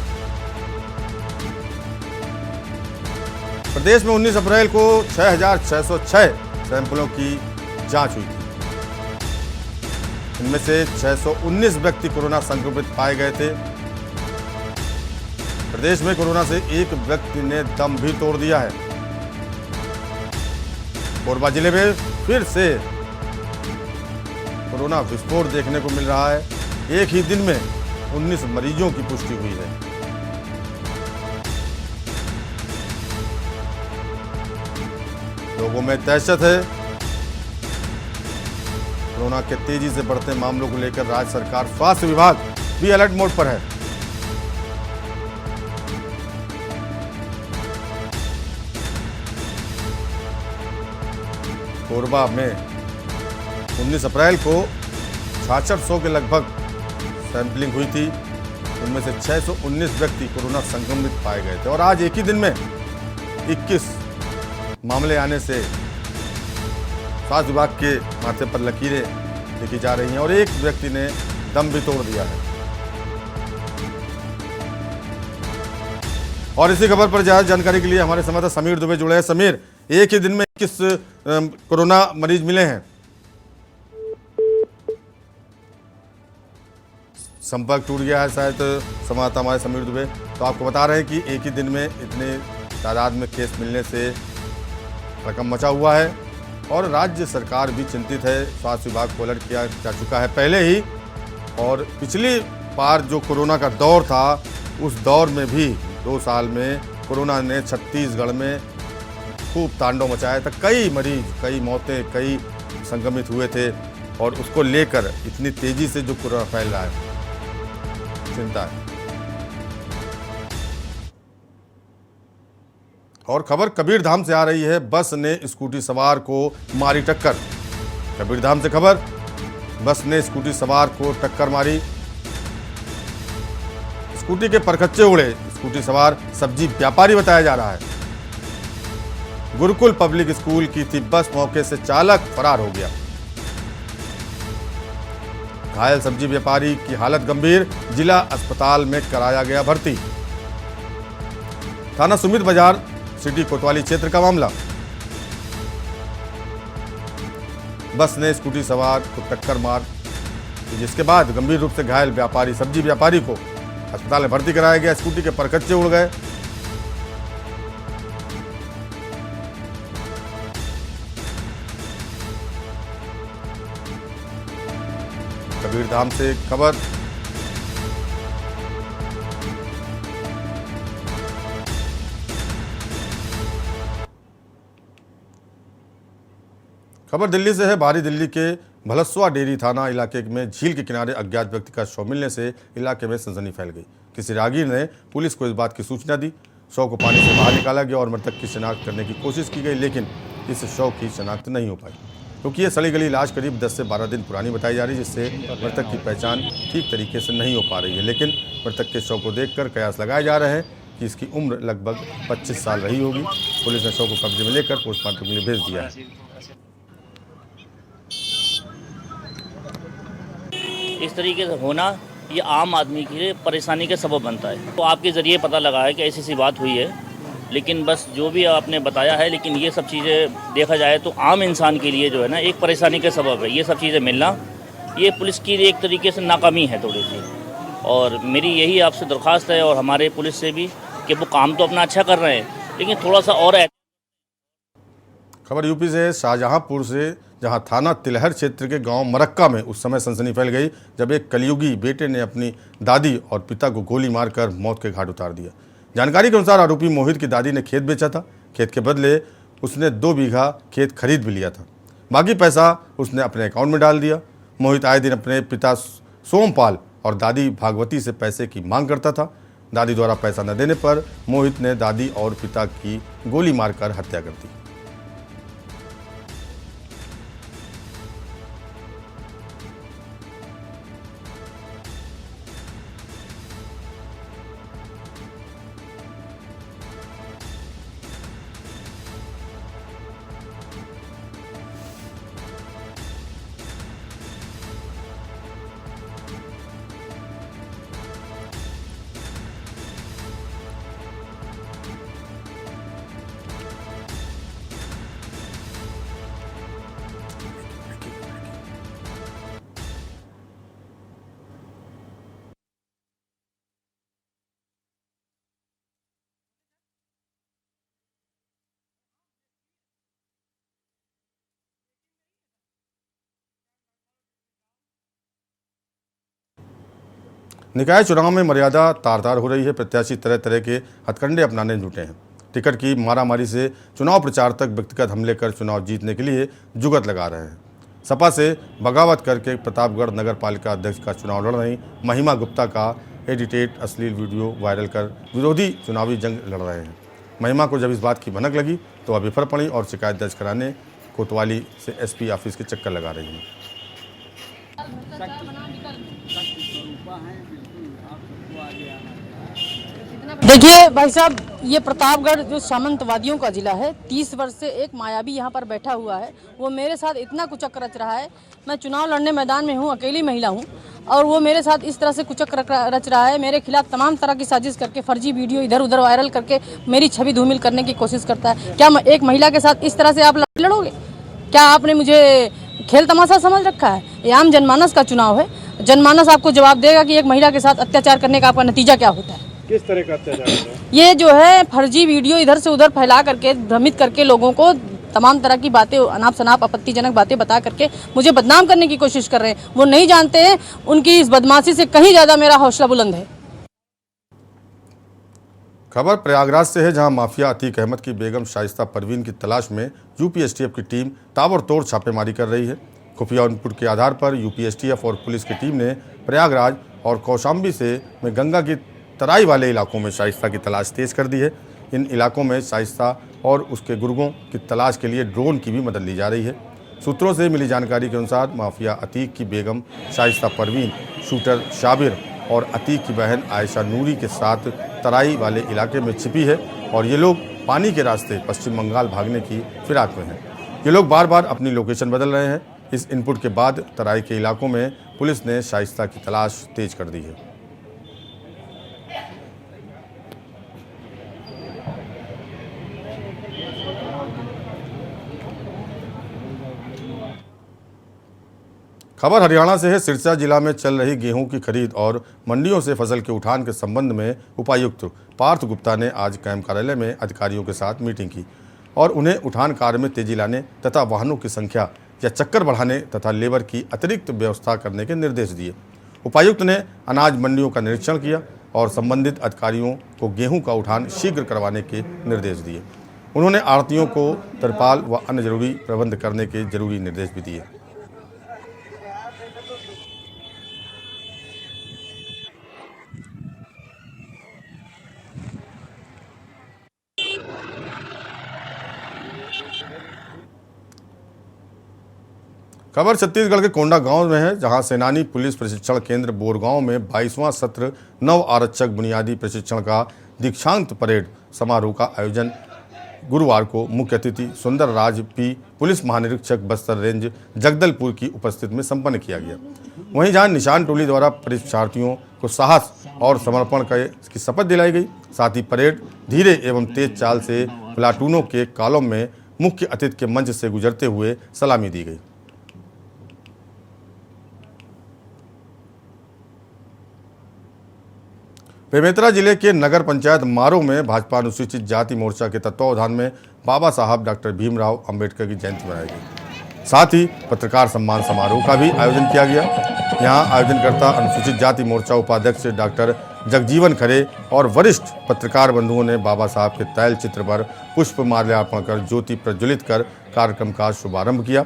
प्रदेश में 19 अप्रैल को 6,606 सैंपलों की जांच हुई थी। इनमें से 619 व्यक्ति कोरोना संक्रमित पाए गए थे। प्रदेश में कोरोना से एक व्यक्ति ने दम भी तोड़ दिया है। कोरबा जिले में फिर से कोरोना विस्फोट देखने को मिल रहा है। एक ही दिन में 19 मरीजों की पुष्टि हुई है। लोगों में दहशत है। कोरोना के तेजी से बढ़ते मामलों को लेकर राज्य सरकार, स्वास्थ्य विभाग भी अलर्ट मोड पर है। कोरबा में 19 अप्रैल को 6600 के लगभग सैंपलिंग हुई थी। उनमें से 619 व्यक्ति कोरोना संक्रमित पाए गए थे और आज एक ही दिन में 21 मामले आने से स्वास्थ्य विभाग के माथे पर लकीरें लिखी जा रही हैं और एक व्यक्ति ने दम भी तोड़ दिया है। और इसी खबर पर ज्यादा जानकारी के लिए हमारे संवाददाता समीर दुबे जुड़े हैं। समीर, एक ही दिन में 21 कोरोना मरीज मिले हैं, संपर्क टूट गया है शायद संवाददाता हमारे समीर दुबे। तो आपको बता रहे हैं कि एक ही दिन में इतने तादाद में केस मिलने से रकम मचा हुआ है और राज्य सरकार भी चिंतित है। स्वास्थ्य विभाग को अलर्ट किया जा चुका है पहले ही, और पिछली बार जो कोरोना का दौर था उस दौर में भी 2 साल में कोरोना ने छत्तीसगढ़ में खूब तांडव मचाया था। कई मरीज, कई मौतें, कई संक्रमित हुए थे और उसको लेकर इतनी तेजी से जो कोरोना फैल रहा है, चिंता है। और खबर कबीरधाम से आ रही है। बस ने स्कूटी सवार को मारी टक्कर। कबीरधाम से खबर, बस ने स्कूटी सवार को टक्कर मारी। स्कूटी के परखच्चे उड़े। स्कूटी सवार सब्जी व्यापारी बताया जा रहा है। गुरुकुल पब्लिक स्कूल की थी बस, मौके से चालक फरार हो गया। घायल सब्जी व्यापारी की हालत गंभीर, जिला अस्पताल में कराया गया भर्ती। थाना सुमित बाजार सिटी कोतवाली क्षेत्र का मामला। बस ने स्कूटी सवार को टक्कर मार, जिसके बाद गंभीर रूप से घायल व्यापारी, सब्जी व्यापारी को अस्पताल में भर्ती कराया गया। स्कूटी के परखच्चे उड़ गए। कबीरधाम से खबर, दिल्ली से है। बाहरी दिल्ली के भलसवा डेरी थाना इलाके में झील के किनारे अज्ञात व्यक्ति का शव मिलने से इलाके में सनसनी फैल गई। किसी राहगीर ने पुलिस को इस बात की सूचना दी। शव को पानी से बाहर निकाला गया और मृतक की शिनाख्त करने की कोशिश की गई, लेकिन इस शव की शिनाख्त नहीं हो पाई क्योंकि ये सड़ी गली लाश करीब 10 से 12 दिन पुरानी बताई जा रही है, जिससे मृतक की पहचान ठीक तरीके से नहीं हो पा रही है। लेकिन मृतक के शव को देखकर कयास लगाए जा रहे हैं कि इसकी उम्र लगभग 25 साल रही होगी। पुलिस ने शव को कब्जे में लेकर पोस्टमार्टम के लिए भेज दिया है। इस तरीके से होना ये आम आदमी के लिए परेशानी का सबब बनता है। तो आपके ज़रिए पता लगा है कि ऐसी सी बात हुई है, लेकिन बस जो भी आपने बताया है, लेकिन ये सब चीज़ें देखा जाए तो आम इंसान के लिए जो है ना एक परेशानी का सबब है। ये सब चीज़ें मिलना ये पुलिस की एक तरीके से नाकामी है थोड़ी सी, और मेरी यही आपसे दरख्वास्त है और हमारे पुलिस से भी कि वो काम तो अपना अच्छा कर रहे हैं, लेकिन थोड़ा सा और। खबर यूपी से, शाहजहांपुर से, जहां थाना तिलहर क्षेत्र के गांव मरक्का में उस समय सनसनी फैल गई जब एक कलयुगी बेटे ने अपनी दादी और पिता को गोली मारकर मौत के घाट उतार दिया। जानकारी के अनुसार आरोपी मोहित की दादी ने खेत बेचा था। खेत के बदले उसने 2 बीघा खेत खरीद भी लिया था। बाकी पैसा उसने अपने अकाउंट में डाल दिया। मोहित आए दिन अपने पिता सोमपाल और दादी भागवती से पैसे की मांग करता था। दादी द्वारा पैसा न देने पर मोहित ने दादी और पिता की गोली मारकर हत्या कर दी। निकाय चुनाव में मर्यादा तार-तार हो रही है। प्रत्याशी तरह तरह के हथकंडे अपनाने जुटे हैं। टिकट की मारामारी से चुनाव प्रचार तक व्यक्तिगत हमले कर चुनाव जीतने के लिए जुगत लगा रहे हैं। सपा से बगावत करके प्रतापगढ़ नगर पालिका अध्यक्ष का चुनाव लड़ रही महिमा गुप्ता का एडिटेड अश्लील वीडियो वायरल कर विरोधी चुनावी जंग लड़ रहे हैं। महिमा को जब इस बात की भनक लगी तो वह बिफर पड़ी और शिकायत दर्ज कराने कोतवाली से एसपी ऑफिस के चक्कर लगा रही हैं। देखिए भाई साहब, ये प्रतापगढ़ जो सामंतवादियों का जिला है, 30 वर्ष से एक मायावी यहाँ पर बैठा हुआ है। वो मेरे साथ इतना कुचक रच रहा है। मैं चुनाव लड़ने मैदान में हूँ, अकेली महिला हूँ, और वो मेरे साथ इस तरह से कुचक रच रहा है। मेरे खिलाफ तमाम तरह की साजिश करके फर्जी वीडियो इधर उधर वायरल करके मेरी छवि धूमिल करने की कोशिश करता है। क्या एक महिला के साथ इस तरह से आप लड़ोगे? क्या आपने मुझे खेल तमाशा समझ रखा है? ये आम जनमानस का चुनाव है। जनमानस आपको जवाब देगा कि एक महिला के साथ अत्याचार करने का आपका नतीजा क्या होता है। किस तरह का अत्याचार है? ये जो है फर्जी वीडियो इधर से उधर फैला करके भ्रमित करके लोगों को तमाम तरह की बातें, अनाप शनाप आपत्तिजनक बातें बता करके मुझे बदनाम करने की कोशिश कर रहे हैं। वो नहीं जानते हैं उनकी इस बदमाशी से कहीं ज़्यादा मेरा हौसला बुलंद है। खबर प्रयागराज से है, जहां माफिया अतीक अहमद की बेगम शाइस्ता परवीन की तलाश में यूपीएसटीएफ की टीम ताबड़तोड़ छापेमारी कर रही है। खुफिया इनपुट के आधार पर यूपीएसटीएफ और पुलिस की टीम ने प्रयागराज और कौशाम्बी में गंगा की तराई वाले इलाकों में शाइस्ता की तलाश तेज कर दी है। इन इलाकों में शाइस्ता और उसके गुर्गों की तलाश के लिए ड्रोन की भी मदद ली जा रही है। सूत्रों से मिली जानकारी के अनुसार माफिया अतीक की बेगम शाइस्ता परवीन, शूटर शाबिर और अतीक की बहन आयशा नूरी के साथ तराई वाले इलाके में छिपी है और ये लोग पानी के रास्ते पश्चिम बंगाल भागने की फिराक में हैं। ये लोग बार बार अपनी लोकेशन बदल रहे हैं। इस इनपुट के बाद तराई के इलाकों में पुलिस ने शाइस्ता की तलाश तेज कर दी है। खबर हरियाणा से है। सिरसा जिला में चल रही गेहूं की खरीद और मंडियों से फसल के उठान के संबंध में उपायुक्त पार्थ गुप्ता ने आज कैंप कार्यालय में अधिकारियों के साथ मीटिंग की और उन्हें उठान कार्य में तेजी लाने तथा वाहनों की संख्या या चक्कर बढ़ाने तथा लेबर की अतिरिक्त व्यवस्था करने के निर्देश दिए। उपायुक्त ने अनाज मंडियों का निरीक्षण किया और संबंधित अधिकारियों को गेहूं का उठान शीघ्र करवाने के निर्देश दिए। उन्होंने आढ़तियों को तिरपाल व अन्य जरूरी प्रबंध करने के जरूरी निर्देश भी दिए। खबर छत्तीसगढ़ के कोंडा गांव में है, जहां सेनानी पुलिस प्रशिक्षण केंद्र बोरगांव में 22वां सत्र नव आरक्षक बुनियादी प्रशिक्षण का दीक्षांत परेड समारोह का आयोजन गुरुवार को मुख्य अतिथि सुंदर राज पी, पुलिस महानिरीक्षक बस्तर रेंज जगदलपुर की उपस्थिति में संपन्न किया गया। वहीं जहां निशान टोली द्वारा परीक्षार्थियों को साहस और समर्पण की शपथ दिलाई गई, साथ ही परेड धीरे एवं तेज चाल से प्लाटूनों के कॉलम में मुख्य अतिथि के मंच से गुजरते हुए सलामी दी गई। बेमेतरा जिले के नगर पंचायत मारो में भाजपा अनुसूचित जाति मोर्चा के तत्वावधान में बाबा साहब डॉक्टर भीमराव अंबेडकर की जयंती मनाई गई। साथ ही पत्रकार सम्मान समारोह का भी आयोजन किया गया। यहां आयोजनकर्ता अनुसूचित जाति मोर्चा उपाध्यक्ष डॉक्टर जगजीवन खरे और वरिष्ठ पत्रकार बंधुओं ने बाबा साहब के तैल चित्र पर पुष्प माल्यार्पण कर ज्योति प्रज्वलित कर कार्यक्रम का शुभारंभ किया।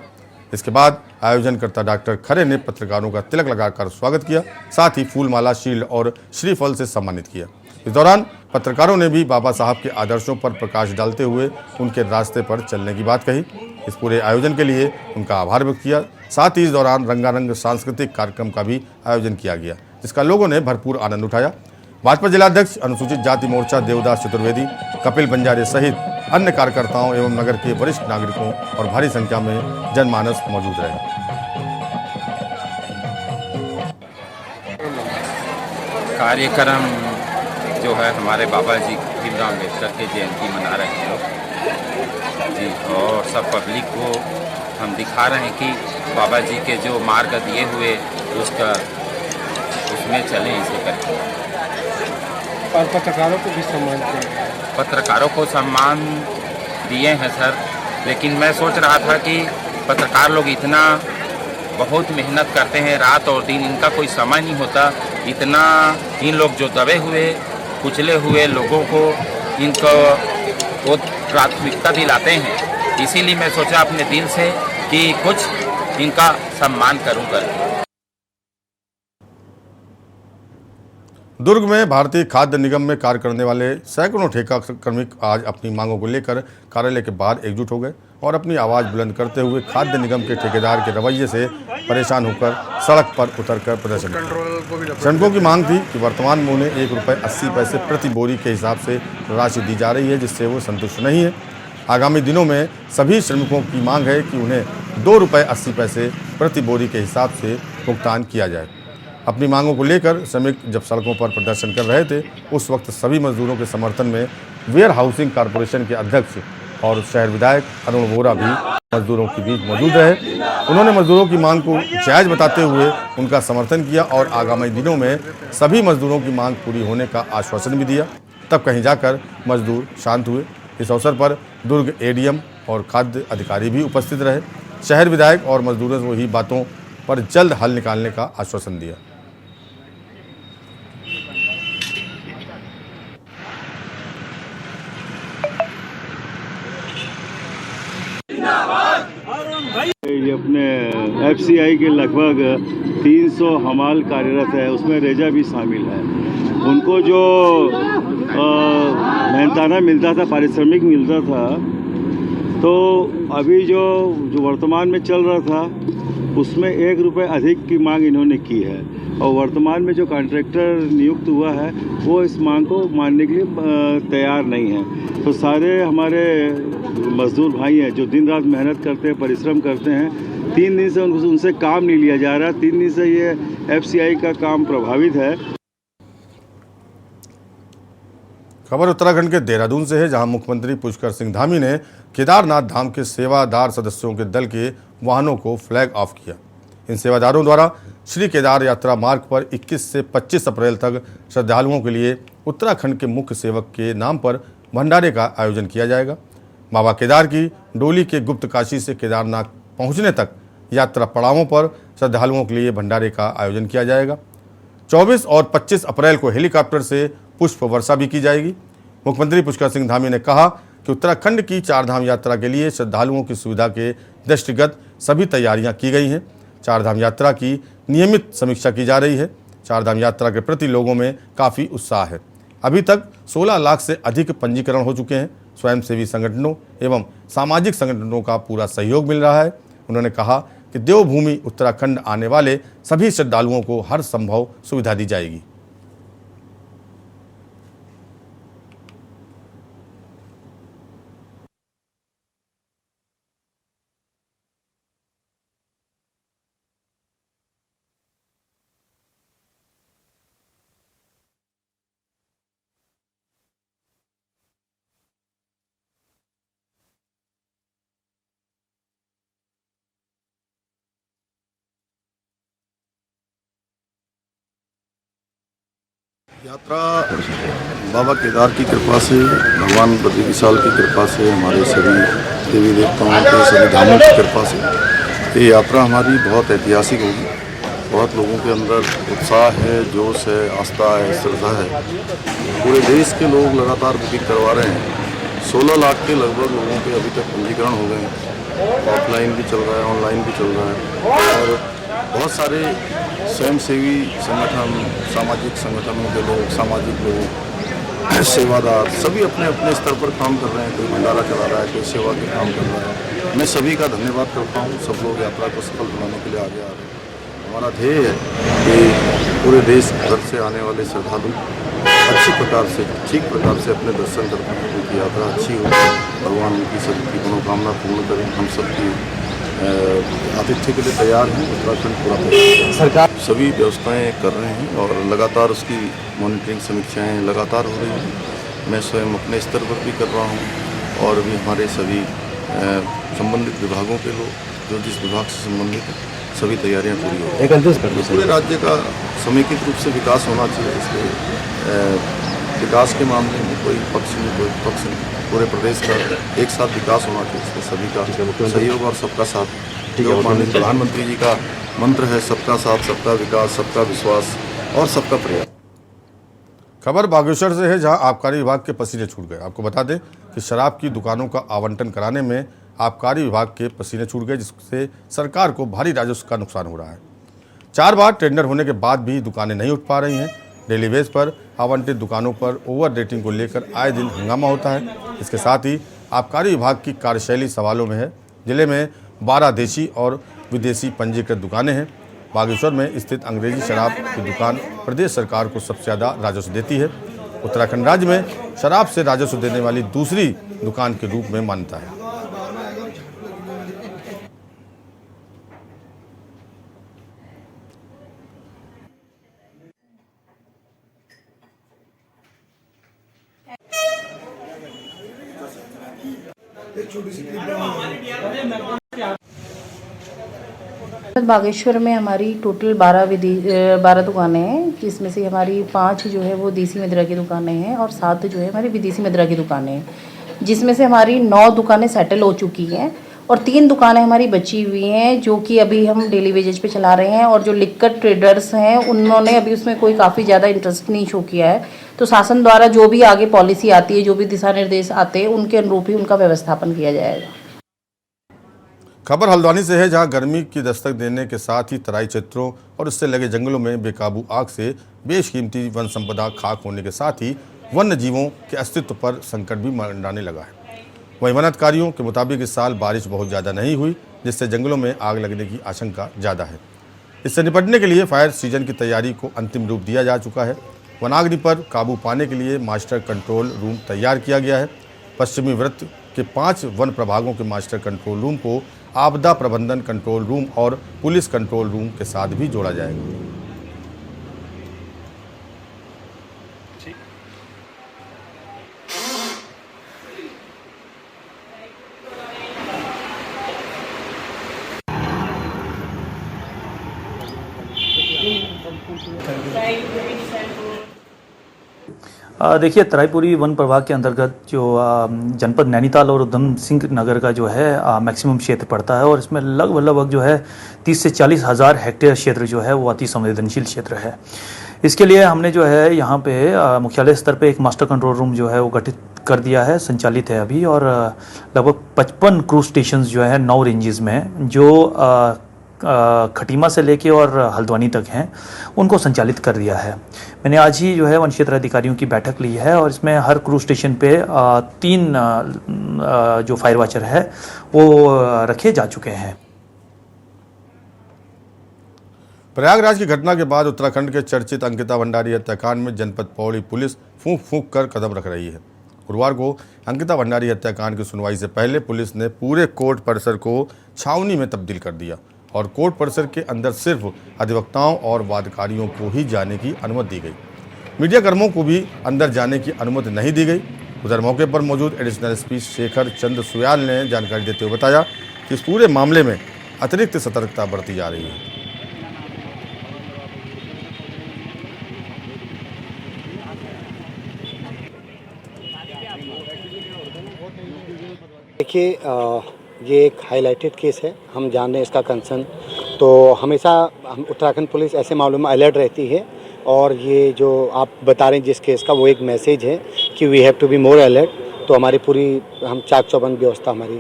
इसके बाद आयोजनकर्ता डॉक्टर खरे ने पत्रकारों का तिलक लगाकर स्वागत किया, साथ ही फूलमाला, शील्ड और श्रीफल से सम्मानित किया। इस दौरान पत्रकारों ने भी बाबा साहब के आदर्शों पर प्रकाश डालते हुए उनके रास्ते पर चलने की बात कही। इस पूरे आयोजन के लिए उनका आभार व्यक्त किया। साथ ही इस दौरान रंगारंग सांस्कृतिक कार्यक्रम का भी आयोजन किया गया, जिसका लोगों ने भरपूर आनंद उठाया। भाजपा जिलाध्यक्ष अनुसूचित जाति मोर्चा देवदास चतुर्वेदी, कपिल बंजारे सहित अन्य कार्यकर्ताओं एवं नगर के वरिष्ठ नागरिकों और भारी संख्या में जनमानस मौजूद रहे। कार्यक्रम जो है हमारे बाबा जी भीमराव अम्बेडकर की जयंती मना रहे हैं लोग जी, और सब पब्लिक को हम दिखा रहे हैं कि बाबा जी के जो मार्ग दिए हुए उसमें चलें इसे करके। और पत्रकारों को भी सम्मान दिया। पत्रकारों को सम्मान दिए हैं सर, लेकिन मैं सोच रहा था कि पत्रकार लोग इतना बहुत मेहनत करते हैं, रात और दिन, इनका कोई समय नहीं होता। इतना इन लोग जो दबे हुए कुचले हुए लोगों को इनको वो प्राथमिकता दिलाते हैं, इसीलिए मैं सोचा अपने दिल से कि कुछ इनका सम्मान करूँगा। दुर्ग में भारतीय खाद्य निगम में कार्य करने वाले सैकड़ों ठेका श्रमिक आज अपनी मांगों को लेकर कार्यालय के बाहर एकजुट हो गए। और अपनी आवाज़ बुलंद करते हुए खाद्य निगम के ठेकेदार के रवैये से परेशान होकर सड़क पर उतरकर प्रदर्शन किया। श्रमिकों की मांग थी कि वर्तमान में उन्हें ₹1.80 प्रति बोरी के हिसाब से राशि दी जा रही है, जिससे वो संतुष्ट नहीं है। आगामी दिनों में सभी श्रमिकों की मांग है कि उन्हें ₹2.80 प्रति बोरी के हिसाब से भुगतान किया जाए। अपनी मांगों को लेकर श्रमिक जब सड़कों पर प्रदर्शन कर रहे थे, उस वक्त सभी मजदूरों के समर्थन में वेयर हाउसिंग कॉरपोरेशन के अध्यक्ष और शहर विधायक अरुण वोरा भी मजदूरों के बीच मौजूद रहे। उन्होंने मजदूरों की मांग को जायज़ बताते हुए उनका समर्थन किया और आगामी दिनों में सभी मजदूरों की मांग पूरी होने का आश्वासन भी दिया। तब कहीं जाकर मजदूर शांत हुए। इस अवसर पर दुर्ग एडीएम और खाद्य अधिकारी भी उपस्थित रहे। शहर विधायक और मजदूरों को ही बातों पर जल्द हल निकालने का आश्वासन दिया। ये अपने FCI के लगभग 300 हमाल कार्यरत है, उसमें रेजा भी शामिल है। उनको जो मेहनताना मिलता था, पारिश्रमिक मिलता था, तो अभी जो वर्तमान में चल रहा था उसमें ₹1 अधिक की मांग इन्होंने की है और वर्तमान में जो कॉन्ट्रैक्टर नियुक्त हुआ है वो इस मांग को मानने के लिए तैयार नहीं है। तो सारे हमारे मजदूर भाई हैं जो दिन रात मेहनत करते हैं, परिश्रम करते हैं, 3 दिन से उनसे काम नहीं लिया जा रहा। 3 दिन से ये FCI का काम प्रभावित है। खबर उत्तराखंड के देहरादून से है, जहां मुख्यमंत्री पुष्कर सिंह धामी ने केदारनाथ धाम के सेवादार सदस्यों के दल के वाहनों को फ्लैग ऑफ किया। इन सेवादारों द्वारा श्री केदार यात्रा मार्ग पर 21 से 25 अप्रैल तक श्रद्धालुओं के लिए उत्तराखंड के मुख्य सेवक के नाम पर भंडारे का आयोजन किया जाएगा। बाबा केदार की डोली के गुप्त काशी से केदारनाथ पहुंचने तक यात्रा पड़ावों पर श्रद्धालुओं के लिए भंडारे का आयोजन किया जाएगा। 24 और 25 अप्रैल को हेलीकॉप्टर से पुष्प वर्षा भी की जाएगी। मुख्यमंत्री पुष्कर सिंह धामी ने कहा कि उत्तराखंड की चारधाम यात्रा के लिए श्रद्धालुओं की सुविधा के दृष्टिगत सभी तैयारियां की गई हैं। चारधाम यात्रा की नियमित समीक्षा की जा रही है। चारधाम यात्रा के प्रति लोगों में काफ़ी उत्साह है। अभी तक 16 लाख से अधिक पंजीकरण हो चुके हैं। स्वयंसेवी संगठनों एवं सामाजिक संगठनों का पूरा सहयोग मिल रहा है। उन्होंने कहा कि देवभूमि उत्तराखंड आने वाले सभी श्रद्धालुओं को हर संभव सुविधा दी जाएगी। यात्रा बाबा केदार की कृपा से, भगवान बद्री विशाल की कृपा से, हमारे सभी देवी देवताओं के सभी धामों की कृपा से ये यात्रा हमारी बहुत ऐतिहासिक होगी। बहुत लोगों के अंदर उत्साह है, जोश है, आस्था है, श्रद्धा है। पूरे देश के लोग लगातार बुकिंग करवा रहे हैं। 16 लाख के लगभग लोगों के अभी तक पंजीकरण हो गए हैं। ऑफलाइन भी चल रहा है, ऑनलाइन भी चल रहा है और बहुत सारे स्वयंसेवी संगठन, सामाजिक संगठनों के लोग, सामाजिक लोग, सेवादार सभी अपने अपने स्तर पर काम कर रहे हैं। कोई भंडारा चला रहा है, कोई सेवा के काम कर रहा है। मैं सभी का धन्यवाद करता हूँ। सब लोग यात्रा को सफल बनाने के लिए आगे आ रहे हैं। हमारा ध्येय है कि पूरे देश भर से आने वाले श्रद्धालु अच्छी प्रकार से, ठीक प्रकार से अपने दर्शन कर पाएँ, उनकी यात्रा अच्छी हो, भगवान उनकी सबकी मनोकामना पूर्ण करें। हम सबकी आतिथ्य के लिए तैयार हैं। उत्तराखंड पूरा सरकार सभी व्यवस्थाएं कर रहे हैं और लगातार उसकी मॉनिटरिंग, समीक्षाएं लगातार हो रही हैं। मैं स्वयं अपने स्तर पर भी कर रहा हूं और भी हमारे सभी संबंधित विभागों के लोग जो जिस विभाग से संबंधित है, सभी तैयारियां पूरी हो रही हैं। पूरे राज्य का समेकित रूप से विकास होना चाहिए। इसलिए विकास के मामले में कोई पक्ष नहीं, कोई पक्ष नहीं, पूरे प्रदेश का एक साथ विकास होना चाहिए। इसलिए सभी का सहयोग और सबका साथ, जो माननीय प्रधानमंत्री जी का मंत्र है, सबका साथ, सबका विकास, सबका विश्वास और सबका प्रयास। खबर बागेश्वर से है, जहां आबकारी विभाग के पसीने छूट गए। आपको बता दें कि शराब की दुकानों का आवंटन कराने में आबकारी विभाग के पसीने छूट गए, जिससे सरकार को भारी राजस्व का नुकसान हो रहा है। 4 बार टेंडर होने के बाद भी दुकानें नहीं उठ पा रही हैं। डेली बेस पर आवंटित दुकानों पर ओवर रेटिंग को लेकर आए दिन हंगामा होता है। इसके साथ ही आबकारी विभाग की कार्यशैली सवालों में है। जिले में 12 देशी और विदेशी पंजीकृत दुकानें हैं। बागेश्वर में स्थित अंग्रेजी शराब की दुकान प्रदेश सरकार को सबसे ज़्यादा राजस्व देती है। उत्तराखंड राज्य में शराब से राजस्व देने वाली दूसरी दुकान के रूप में मान्यता है। बागेश्वर में हमारी टोटल 12 दुकानें हैं, जिसमें से हमारी 5 जो है वो देसी मदिरा की दुकानें हैं और 7 जो है हमारी विदेशी मदिरा की दुकानें हैं, जिसमें से हमारी 9 दुकानें सेटल हो चुकी हैं और 3 दुकानें हमारी बची हुई हैं जो कि अभी हम डेली वेजेज पे चला रहे हैं। और जो लिक्कर ट्रेडर्स हैं उन्होंने अभी उसमें कोई काफ़ी ज़्यादा इंटरेस्ट नहीं शो किया है, तो शासन द्वारा जो भी आगे पॉलिसी आती है, जो भी दिशा निर्देश आते हैं, उनके अनुरूप ही उनका व्यवस्थापन किया जाएगा। खबर हल्द्वानी से है, जहां गर्मी की दस्तक देने के साथ ही तराई क्षेत्रों और इससे लगे जंगलों में बेकाबू आग से बेशकीमती वन संपदा खाक होने के साथ ही वन्य जीवों के अस्तित्व पर संकट भी मंडराने लगा है। वहीं वन अधिकारियों के मुताबिक इस साल बारिश बहुत ज़्यादा नहीं हुई, जिससे जंगलों में आग लगने की आशंका ज़्यादा है। इससे निपटने के लिए फायर सीजन की तैयारी को अंतिम रूप दिया जा चुका है। वनाग्नि पर काबू पाने के लिए मास्टर कंट्रोल रूम तैयार किया गया है। पश्चिमी वृत्त के 5 वन प्रभागों के मास्टर कंट्रोल रूम को आपदा प्रबंधन कंट्रोल रूम और पुलिस कंट्रोल रूम के साथ भी जोड़ा जाएगा। देखिए, तराईपुरी वन प्रभाग के अंतर्गत जो जनपद नैनीताल और उधम सिंह नगर का जो है मैक्सिमम क्षेत्र पड़ता है और इसमें लगभग जो है 30 से 40 हज़ार हेक्टेयर क्षेत्र जो है वो अति संवेदनशील क्षेत्र है। इसके लिए हमने जो है यहाँ पे मुख्यालय स्तर पे एक मास्टर कंट्रोल रूम जो है वो गठित कर दिया है, संचालित है अभी, और लगभग 55 क्रूज स्टेशंस जो है 9 रेंजेस में जो खटीमा से लेके और हल्द्वानी तक हैं, उनको संचालित कर दिया है। मैंने आज ही जो है वन क्षेत्र अधिकारियों की बैठक ली है और इसमें हर क्रूज स्टेशन पे 3 जो फायर वॉचर है वो रखे जा चुके हैं। प्रयागराज की घटना के बाद उत्तराखंड के चर्चित अंकिता भंडारी हत्याकांड में जनपद पौड़ी पुलिस फूंक फूंक कर कदम रख रही है। गुरुवार को अंकिता भंडारी हत्याकांड की सुनवाई से पहले पुलिस ने पूरे कोर्ट परिसर को छावनी में तब्दील कर दिया और कोर्ट परिसर के अंदर सिर्फ अधिवक्ताओं और वादकारियों को ही जाने की अनुमति दी गई। मीडिया कर्मियों को भी अंदर जाने की अनुमति नहीं दी गई। उधर मौके पर मौजूद एडिशनल एसपी शेखर चंद्र सुयाल ने जानकारी देते हुए बताया कि इस पूरे मामले में अतिरिक्त सतर्कता बरती जा रही है। देखिए, ये एक हाईलाइटेड केस है, हम जान रहे हैं इसका कंसर्न, तो हमेशा हम उत्तराखंड पुलिस ऐसे मामलों में अलर्ट रहती है और ये जो आप बता रहे हैं जिस केस का, वो एक मैसेज है कि we have to be more alert. तो हमारी पूरी हम चाक चौबंद व्यवस्था हमारी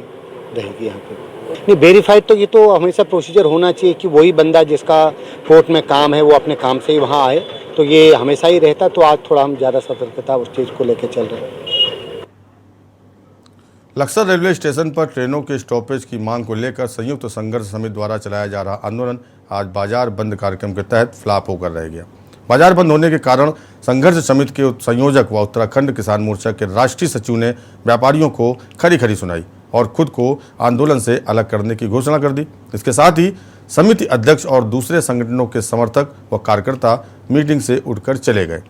रहेगी यहाँ पे। नहीं, वेरीफाइड तो ये तो हमेशा प्रोसीजर होना चाहिए कि वही बंदा जिसका कोर्ट में काम है वो अपने काम से ही वहाँ आए, तो ये हमेशा ही रहता। तो आज थोड़ा हम ज़्यादा सतर्कता उस चीज़ को लेकर चल रहे हैं। लक्सर रेलवे स्टेशन पर ट्रेनों के स्टॉपेज की मांग को लेकर संयुक्त संघर्ष समिति द्वारा चलाया जा रहा आंदोलन आज बाजार बंद कार्यक्रम के तहत फ्लॉप होकर रह गया। बाजार बंद होने के कारण संघर्ष समिति के संयोजक व उत्तराखंड किसान मोर्चा के राष्ट्रीय सचिव ने व्यापारियों को खरी खरी सुनाई और खुद को आंदोलन से अलग करने की घोषणा कर दी। इसके साथ ही समिति अध्यक्ष और दूसरे संगठनों के समर्थक व कार्यकर्ता मीटिंग से उठकर चले गए।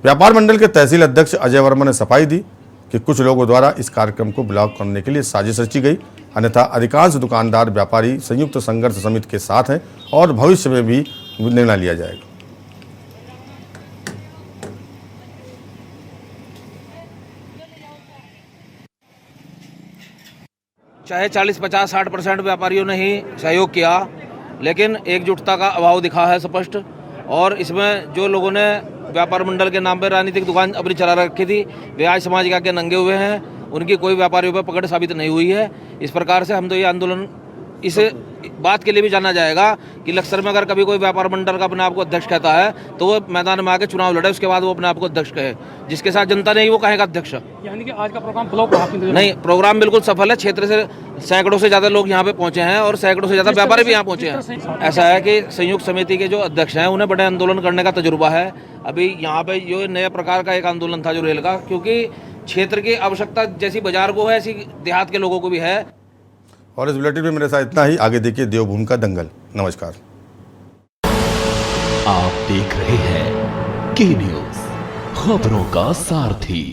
व्यापार मंडल के तहसील अध्यक्ष अजय वर्मा ने सफाई दी कि कुछ लोगों द्वारा इस कार्यक्रम को ब्लॉक करने के लिए साजिश रची गई, अन्यथा अधिकांश दुकानदार व्यापारी संयुक्त संघर्ष समिति के साथ हैं और भविष्य में भी निर्णय लिया जाएगा। चाहे 40, 50, 60% व्यापारियों ने ही सहयोग किया, लेकिन एकजुटता का अभाव दिखा है स्पष्ट। और इसमें जो लोगों ने व्यापार मंडल के नाम पर राजनीतिक दुकान अपनी चला रखी थी, वे आज समाज के नंगे हुए हैं, उनकी कोई व्यापारियों पर पकड़ साबित नहीं हुई है। इस प्रकार से हम तो ये आंदोलन इस बात के लिए भी जाना जाएगा कि लक्सर में अगर कभी कोई व्यापार मंडल का अपने आप को अध्यक्ष कहता है तो वो मैदान में आके चुनाव लड़े, उसके बाद वो अपने आप को अध्यक्ष कहे। जिसके साथ जनता नहीं वो कहेगा अध्यक्ष। यानी कि आज का प्रोग्राम फ्लॉप रहा? नहीं, प्रोग्राम बिल्कुल सफल है। क्षेत्र से सैकड़ों से ज़्यादा लोग यहाँ पे पहुंचे हैं और सैकड़ों से ज़्यादा व्यापारी भी यहाँ पहुंचे हैं। ऐसा है कि संयुक्त समिति के जो अध्यक्ष हैं उन्हें बड़े आंदोलन करने का तजुर्बा है। अभी यहाँ पे जो नए प्रकार का एक आंदोलन था जो रेल का, क्योंकि क्षेत्र की आवश्यकता जैसी बाजार को है ऐसी देहात के लोगों को भी है। और इस बुलेटिन में मेरे साथ इतना ही। आगे देखिए देवभूमि का दंगल। नमस्कार। आप देख रहे हैं के न्यूज़, खबरों का सारथी।